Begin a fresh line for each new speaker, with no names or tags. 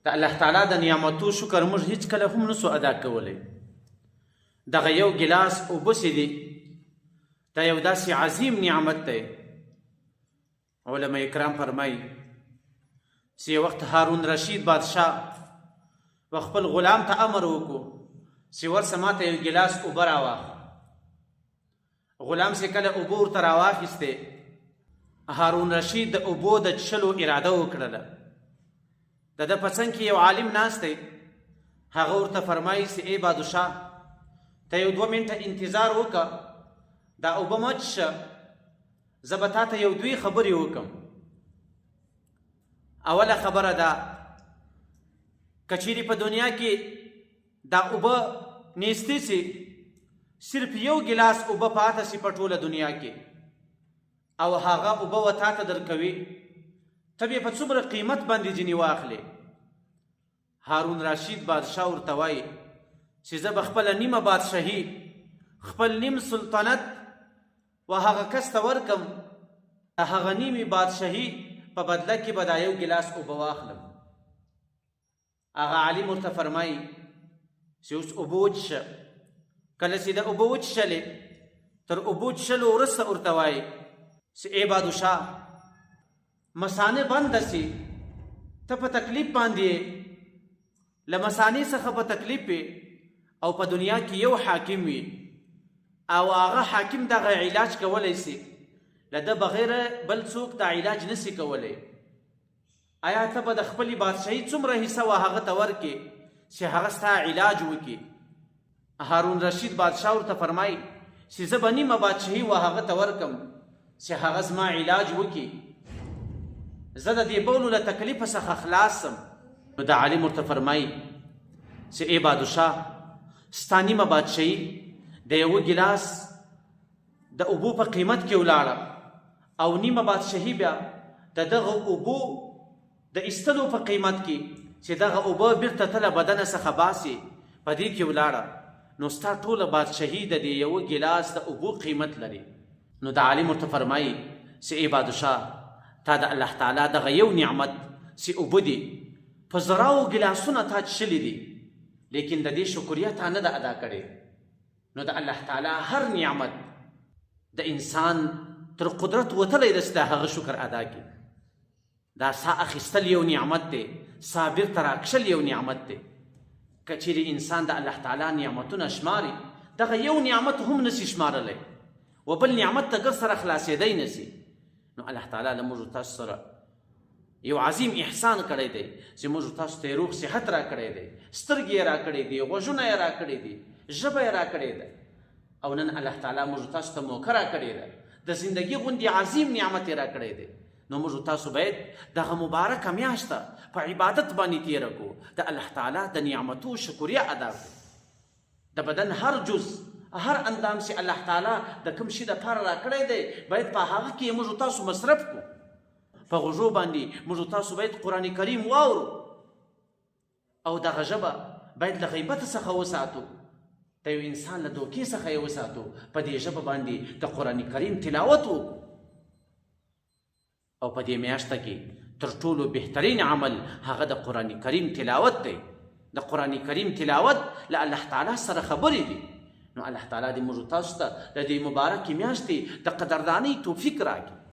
د الله تعالی د نعمتو شکر موږ هیڅ کله هم نسو ادا کولی. دغه یو ګیلاس اوبه چې دي دا یو داسې عظیم نعمت دی. علما کرام فرمایي چې یو وخت هارون رشید بادشاه و خپل غلام ته امر وکړو چې ورسه ماته یو ګیلاس اوبه راواخله. غلام چې کله اوبه ورته راواخیستې هارون رشید د اوبو د څښلو اراده وکړله. د ده په څنګ کې یو عالم ناست دی. هغه ورته فرمایي چې ای بادشاه ته یو 2 منټه انتظار وکړه، دا اوبه مه څښه، زه به تا ته یو 2 خبرې وکړم. اوله خبره ده که چیرې په دنیا کې دا اوبه نیستې سي، صرف یو ګیلاس اوبه پاته سي په ټوله دنیا کې او هغه اوبه و تا ته درکوي، ته به په څومره قیمت باندې ځینې واخلې؟ هارون رشید بادشاه ورته وایي چې زه به خپله نیمه بادشاهي، خپل نیم سلطنت و هغه کس ته ورکم، د هغه نیمې بادشاهي په بدله کې به دا یو ګیلاس اوبه واخلم. هغه عالم ورته فرمایي چې اوس اوبه وڅښه. کله چې د اوبه وڅښلې تر اوبو څښلو وروسته ورته وایي چې ای بادشاه مثانې بنده سي، ته په تکلیف باندې له مثانې څخه په تکلیف وي او په دنیا کې یو حاکم وي او هغه حاکم دغه علاج کولی سي، له ده بغیر بل څوک دا علاج نسي کولی. آیا ته به د خپلې بادشاهي څومره حصه و هغه ته ورکې چې هغه ستا علاج وکړي؟ هارون رشید بادشاه ورته فرمایي چې زه به نیمه بادشاهي و هغه ته ورکم چې هغه زما علاج وکړي، زه د دې بولو له تکلیفه څخه خلاص سم. نو د عالم ورته فرمایي چې ای بادشاه ستا نیمه بادشاهي د یوه ګیلاس د اوبو په قیمت کې ولاړه او نیمه بادشاهي بیا د دغه اوبو د ایستلو په قیمت کې چې دغه اوبه بیرته ته له بدنه څخه باسي په دې کې ولاړه، نو ستا ټوله بادشاهي د دې یوه ګیلاس د اوبو قیمت لري. نو د عالم ورته فرمایي چې ای بادشاه تا د الله تعالی دغه یو نعمت چې اوبه دي په زراو ګیلاسونه تا څښلي دي، لیکن د دې شکریه تا نه ده ادا کړې. نو د الله تعالی هر نعمت د انسان تر قدرت وتلی ده چې د هغه شکر ادا کړي. دا سا اخیستل یو نعمت دی، سا بیرته راکشل یو نعمت دی. که چیرې انسان د الله تعالی نعمتونه شماري دغه یو نعمت هم نسي شمارلی و بل نعمت ته ګر سره خلاصېدی نسي. نو الله تعالی له موږ تاسو سره یو عظیم احسان کړی دی چې موږ تاسو ته روغ صحت را کړی دی، سترګې یې را کړی دی، غوږونه یې را کړی دي، ژبه یې را کړې ده او نن الله تعالی موږ تاسو ته موقع را کړې ده، د زندګي غوندې عظیم نعمت یې را کړی دی. نو موږ تاسو باید دغه مبارکه میاشته په عبادت باندې تېره کړو، د الله تعالی د نعمتو شکریه ادا کړو. د بدن هر جز هر اندام چې الله تعالی د کوم شي دپاره را کړی دی باید په هغه کې موږ تاسو مصرف کړو. په غوږو باندې موږ تاسو باید قرآن کریم واورو او دغه ژبه باید له غیبت څخه وساتو، د یو انسان له دوکې څخه یې وساتو، په دې ژبه باندې د قرآن کریم تلاوت وکړو. او په دې میاشته کې تر ټولو بهترین عمل هغه د قرآن کریم تلاوت دی. د قرآن کریم تلاوت له الله تعالی سره خبرې دي. نو الله تعالی دې موږ تاسو ته د دې مبارکې میاشتې د قدردانۍ توفیق راکړي.